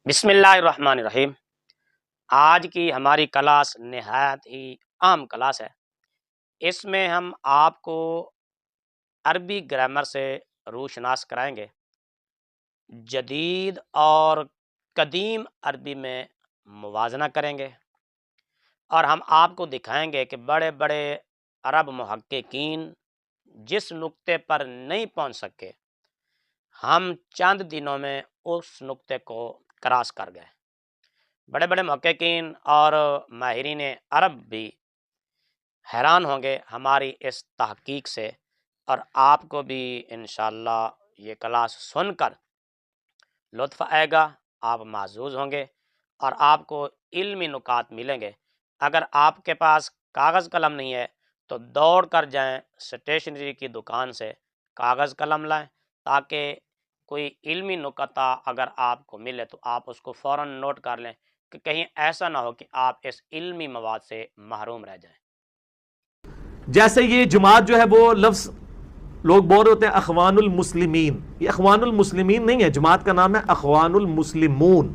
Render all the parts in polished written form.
بسم اللہ الرحمن الرحیم۔ آج کی ہماری کلاس نہایت ہی عام کلاس ہے۔ اس میں ہم آپ کو عربی گرامر سے روشناس کرائیں گے۔ جدید اور قدیم عربی میں موازنہ کریں گے اور ہم آپ کو دکھائیں گے کہ بڑے بڑے عرب محققین جس نقطے پر نہیں پہنچ سکے، ہم چند دنوں میں اس نقطے کو کراس کر گئے۔ بڑے بڑے محققین اور ماہرین عرب بھی حیران ہوں گے ہماری اس تحقیق سے، اور آپ کو بھی انشاءاللہ یہ کلاس سن کر لطف آئے گا، آپ محظوظ ہوں گے اور آپ کو علمی نکات ملیں گے۔ اگر آپ کے پاس کاغذ قلم نہیں ہے تو دوڑ کر جائیں اسٹیشنری کی دکان سے کاغذ قلم لائیں، تاکہ کوئی علمی نکتہ اگر آپ کو ملے تو آپ اس کو فوراً نوٹ کر لیں، کہ کہیں ایسا نہ ہو کہ آپ اس علمی مواد سے محروم رہ جائیں۔ جیسے یہ جماعت جو ہے وہ لفظ لوگ بول رہے ہوتے ہیں اخوان المسلمین، یہ اخوان المسلمین نہیں ہے، جماعت کا نام ہے اخوان المسلمون۔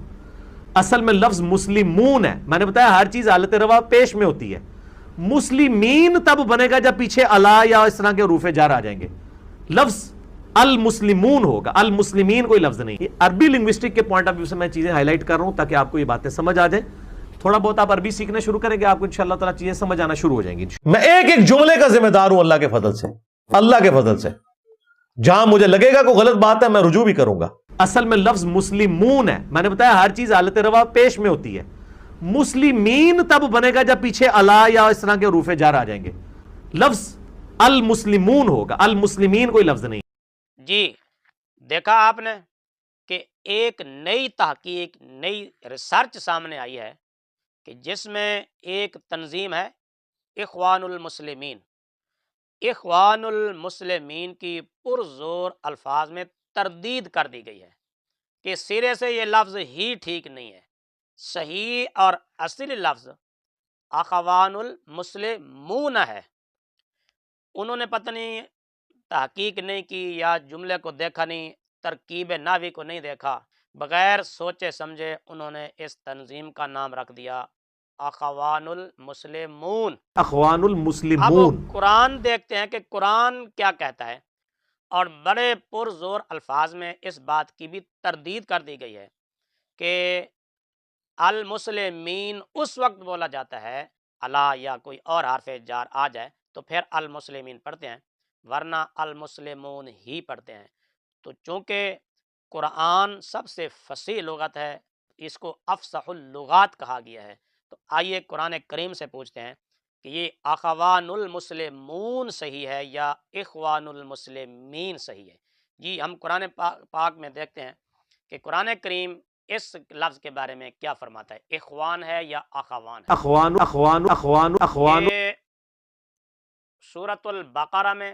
اصل میں لفظ مسلمون ہے۔ میں نے بتایا ہر چیز حالت روا پیش میں ہوتی ہے۔ مسلمین تب بنے گا جب پیچھے الا یا اس طرح کے حروف جر آ جائیں گے، لفظ المسلمون ہوگا، المسلمین کوئی لفظ نہیں۔ عربی لنگوسٹک کے پوائنٹ آف ویو سے میں چیزیں ہائی لائٹ کر رہا ہوں تاکہ آپ کو یہ باتیں سمجھ آ جائیں۔ تھوڑا بہت آپ عربی سیکھنا شروع کریں گے، آپ کو انشاءاللہ تعالیٰ چیزیں سمجھ آنا شروع ہو جائیں گی۔ میں ایک ایک جملے کا ذمہ دار ہوں اللہ کے فضل سے، اللہ کے فضل سے۔ جہاں مجھے لگے گا کوئی غلط بات ہے میں رجوع بھی کروں گا۔ اصل میں لفظ مسلمون ہے۔ میں نے بتایا ہر چیز حالت روا پیش میں ہوتی ہے۔ مسلمین تب بنے گا جب پیچھے الا یا اس طرح کے حروف جر آ جائیں گے، لفظ المسلمون ہوگا، المسلمین کوئی لفظ نہیں۔ جی دیکھا آپ نے کہ ایک نئی تحقیق، نئی ریسرچ سامنے آئی ہے کہ جس میں ایک تنظیم ہے اخوان المسلمین۔ اخوان المسلمین کی پرزور الفاظ میں تردید کر دی گئی ہے کہ سرے سے یہ لفظ ہی ٹھیک نہیں ہے۔ صحیح اور اصلی لفظ اخوان المسلمون ہے۔ انہوں نے پتہ نہیں تحقیق نہیں کی یا جملے کو دیکھا نہیں، ترکیب نحوی کو نہیں دیکھا، بغیر سوچے سمجھے انہوں نے اس تنظیم کا نام رکھ دیا اخوان المسلمون۔ اخوان اب المسلمون۔ قرآن دیکھتے ہیں کہ قرآن کیا کہتا ہے، اور بڑے پرزور الفاظ میں اس بات کی بھی تردید کر دی گئی ہے کہ المسلمین اس وقت بولا جاتا ہے الا یا کوئی اور حرف جار آ جائے تو پھر المسلمین پڑھتے ہیں، ورنہ المسلمون ہی پڑھتے ہیں۔ تو چونکہ قرآن سب سے فصیح لغت ہے، اس کو افصح اللغات کہا گیا ہے، تو آئیے قرآن کریم سے پوچھتے ہیں کہ یہ اخوان المسلمون صحیح ہے یا اخوان المسلمین صحیح ہے۔ جی ہم قرآن پاک میں دیکھتے ہیں کہ قرآن کریم اس لفظ کے بارے میں کیا فرماتا ہے، اخوان ہے یا اخوان ہے۔ اخوان اخوان اخوان اخوان یہ سورۃ البقرہ میں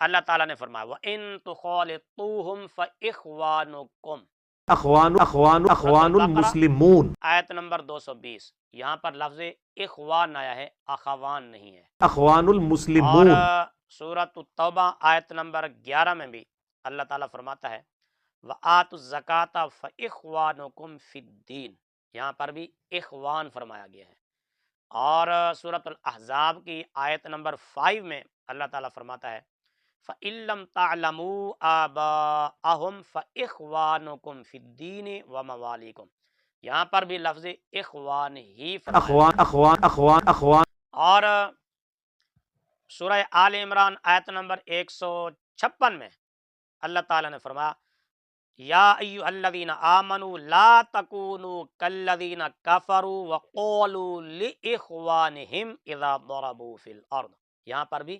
اللہ تعالیٰ نے فرمایا وَإِن تُخَالِطُوهُمْ فَإِخْوَانُكُمْ، اخوان اخوان سورۃ اخوان البقرہ المسلمون۔ آیت نمبر 220۔ یہاں پر لفظ اخوان آیا ہے، اخوان نہیں ہے۔ اخوان اور المسلمون۔ سورۃ التوبہ آیت نمبر 11 میں بھی اللہ تعالیٰ فرماتا ہے وَآتُوا الزَّکَاةَ فَإِخْوَانُكُمْ فِي الدِّینِ، یہاں پر بھی اخوان فرمایا گیا ہے۔ اور سورۃ الاحزاب کی آیت نمبر 5 میں اللہ تعالیٰ فرماتا ہے فَإِن لَّمْ تَعْلَمُوا آبَاءَهُمْ فَإِخْوَانُكُمْ فِي الدِّینِ وَمَوَالِيكُمْ، یہاں پر بھی لفظ اخوان ہی فرمایا اخوان گیا ہے۔ اخوان اخوان اخوان۔ اور سورہ آل عمران آیت نمبر 156 میں اللہ تعالیٰ نے فرمایا یا ایھا الذین آمنوا لا تکونوا کالذین کفروا وقالوا لاخوانہم اذا ضربوا فی الارض، یہاں پر بھی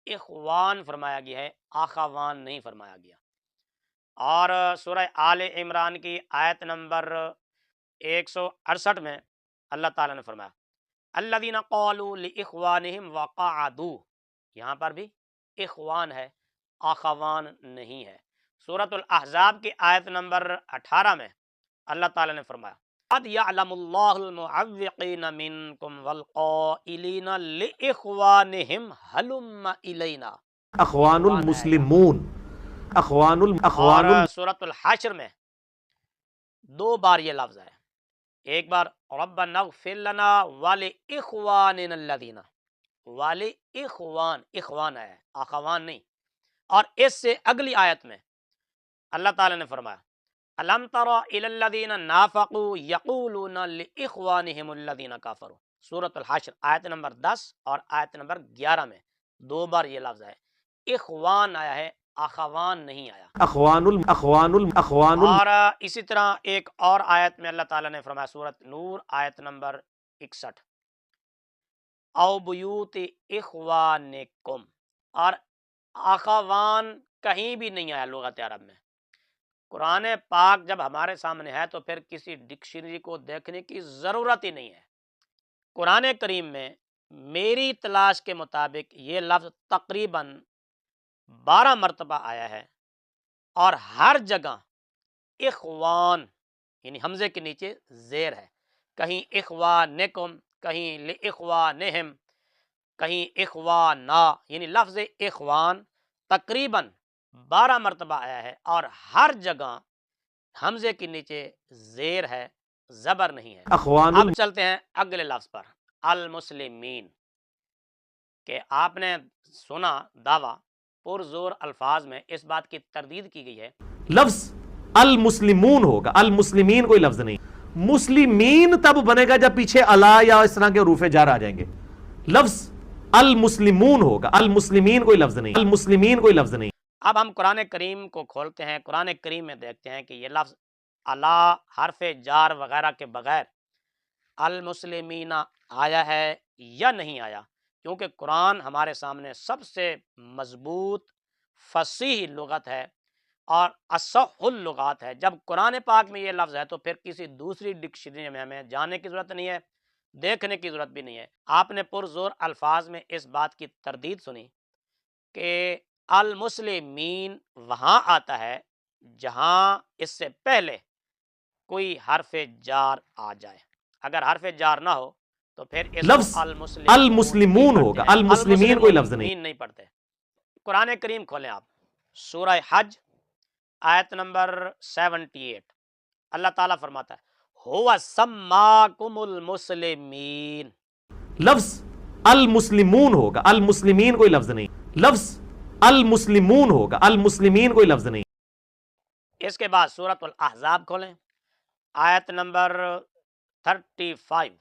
اخوان فرمایا گیا ہے، اخوان نہیں فرمایا گیا۔ اور سورہ آل عمران کی آیت نمبر 168 میں اللہ تعالیٰ نے فرمایا الذین قالوا لاخوانہم وقعدوا، یہاں پر بھی اخوان ہے، اخوان نہیں ہے۔ سورۃ الاحزاب کی آیت نمبر 18 میں اللہ تعالیٰ نے فرمایا قد یعلم اللہ المعوقین منکم والقائلین لاخوانہم ہلم الینا، اخوان اخوان ہے یہاں پر۔ المسلمون۔ اخوان اور اخوان سورۃ الحشر میں دو بار یہ لفظ ہے، ایک بار ربنا اغفر لنا ولاخواننا الذین، اخوان ہے، اخوان نہیں۔ اور اس سے اگلی آیت میں اللہ تعالی نے فرمایا الم تر الی الذین نافقوا یقولون لاخوانہم الذین کفروا، سورۃ الحشر آیت نمبر 10 اور آیت نمبر 11 میں دو بار یہ لفظ ہے، اخوان آیا ہے، اخوان نہیں آیا۔ اخوان اور اسی طرح ایک اور آیت میں اللہ تعالیٰ نے فرمایا سورۃ نور آیت نمبر 61 او بیوت اخوانکم، اور اخوان کہیں بھی نہیں آیا لغت عرب میں۔ قرآن پاک جب ہمارے سامنے ہے تو پھر کسی ڈکشنری کو دیکھنے کی ضرورت ہی نہیں ہے۔ قرآن کریم میں میری تلاش کے مطابق یہ لفظ تقریباً 12 مرتبہ آیا ہے، اور ہر جگہ اخوان یعنی حمزے کے نیچے زیر ہے، کہیں اخوانکم، کہیں لاخوانہم، کہیں اخوانا، یعنی لفظ اخوان تقریباً 12 مرتبہ آیا ہے، اور ہر جگہ حمزے کے نیچے زیر ہے، زبر نہیں ہے۔ اخوان اب چلتے ہیں اگلے لفظ پر، المسلمین، کہ آپ نے سنا دعویٰ پرزور الفاظ میں اس بات کی تردید کی گئی ہے، لفظ المسلمون ہوگا، المسلمین کوئی لفظ نہیں۔ مسلمین تب بنے گا جب پیچھے الا یا اس طرح کے حروف جر آ جائیں گے۔ لفظ المسلمون ہوگا، المسلمین کوئی لفظ نہیں، المسلمین کوئی لفظ نہیں۔ اب ہم قرآن کریم کو کھولتے ہیں، قرآن کریم میں دیکھتے ہیں کہ یہ لفظ الا حرف جار وغیرہ کے بغیر المسلمین آیا ہے یا نہیں آیا، کیونکہ قرآن ہمارے سامنے سب سے مضبوط فصیح لغت ہے اور اصح اللغات ہے۔ جب قرآن پاک میں یہ لفظ ہے تو پھر کسی دوسری ڈکشنری میں ہمیں جانے کی ضرورت نہیں ہے، دیکھنے کی ضرورت بھی نہیں ہے۔ آپ نے پرزور الفاظ میں اس بات کی تردید سنی کہ المسلمین وہاں آتا ہے جہاں اس سے پہلے کوئی حرف جار آ جائے، اگر حرف جار نہ ہو تو پھر اس لفظ کو المسلمون ہوگا، المسلمین کوئی لفظ نہیں۔ نہیں پڑھتے۔ قرآن کریم کھولیں آپ، سورہ حج آیت نمبر 78، اللہ تعالیٰ فرماتا ہے هو سماکم المسلمین، لفظ المسلمون ہوگا، المسلمین کوئی لفظ نہیں۔ لفظ المسلمون ہوگا، المسلمین کوئی لفظ نہیں۔ اس کے بعد سورۃ الاحزاب کھولیں، آیت نمبر 35،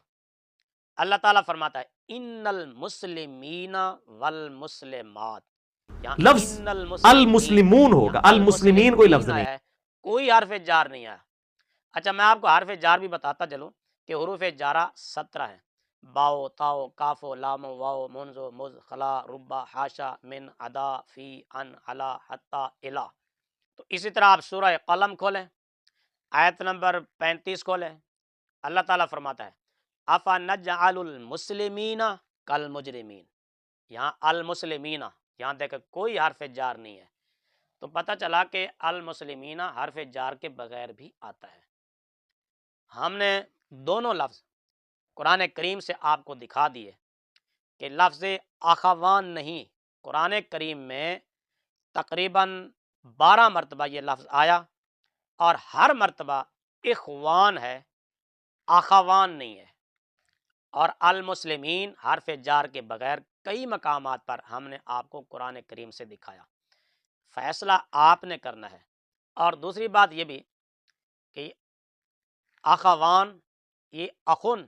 اللہ تعالیٰ فرماتا ہے ان المسلمین والمسلمات، یہاں لفظ ان المسلمون ہوگا، المسلمین کوئی لفظ نہیں۔ آیا ہے، کوئی حرف جار نہیں آیا۔ اچھا میں آپ کو حرف جار بھی بتاتا چلوں کہ حروف جارہ 17 ہیں، باؤ، تاؤ، کاف، لام، واؤ، منزو، مز، خلا، ربا، حاشا، من، ادا، فی، ان، علا، حتی، الا۔ تو اسی طرح آپ سورہ قلم کھولیں، آیت نمبر 35 کھولیں، اللہ تعالیٰ فرماتا ہے افنجعل المسلمین کالمجرمین، یہاں المسلمین، یہاں دیکھیں کوئی حرف جار نہیں ہے، تو پتہ چلا کہ المسلمین حرف جار کے بغیر بھی آتا ہے۔ ہم نے دونوں لفظ قرآن کریم سے آپ کو دکھا دیے کہ لفظ اخوان نہیں، قرآن کریم میں تقریباً 12 مرتبہ یہ لفظ آیا، اور ہر مرتبہ اخوان ہے، اخوان نہیں ہے۔ اور المسلمین حرف جار کے بغیر کئی مقامات پر ہم نے آپ کو قرآن کریم سے دکھایا، فیصلہ آپ نے کرنا ہے۔ اور دوسری بات یہ بھی کہ اخوان، یہ اخن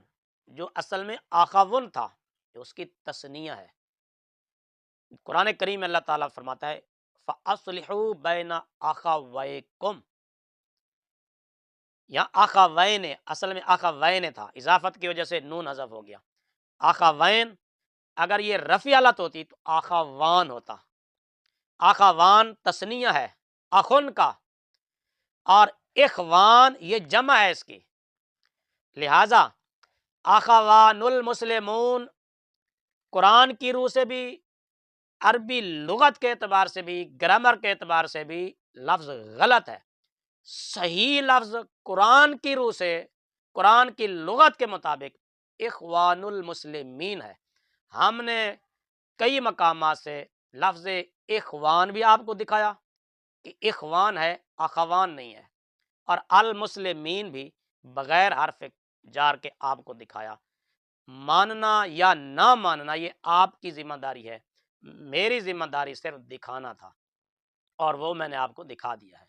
جو اصل میں اخون تھا، اس کی تثنیہ ہے۔ قرآن کریم میں اللہ تعالیٰ فرماتا ہے فَأَصْلِحُوا بَيْنَ أَخَوَيْكُمْ، یہاں اخوین اصل میں اخوین تھا، اضافت کی وجہ سے نون حذف ہو گیا، اخوین، اگر یہ رفع حالت ہوتی تو اخوان ہوتا۔ اخوان تثنیہ ہے اخن کا، اور اخوان یہ جمع ہے اس کی، لہذا اخوان المسلمون قرآن کی روح سے بھی، عربی لغت کے اعتبار سے بھی، گرامر کے اعتبار سے بھی لفظ غلط ہے۔ صحیح لفظ قرآن کی روح سے، قرآن کی لغت کے مطابق اخوان المسلمین ہے۔ ہم نے کئی مقامات سے لفظ اخوان بھی آپ کو دکھایا کہ اخوان ہے، اخوان نہیں ہے، اور المسلمین بھی بغیر حرف جار کے آپ کو دکھایا۔ ماننا یا نہ ماننا یہ آپ کی ذمہ داری ہے، میری ذمہ داری صرف دکھانا تھا، اور وہ میں نے آپ کو دکھا دیا ہے۔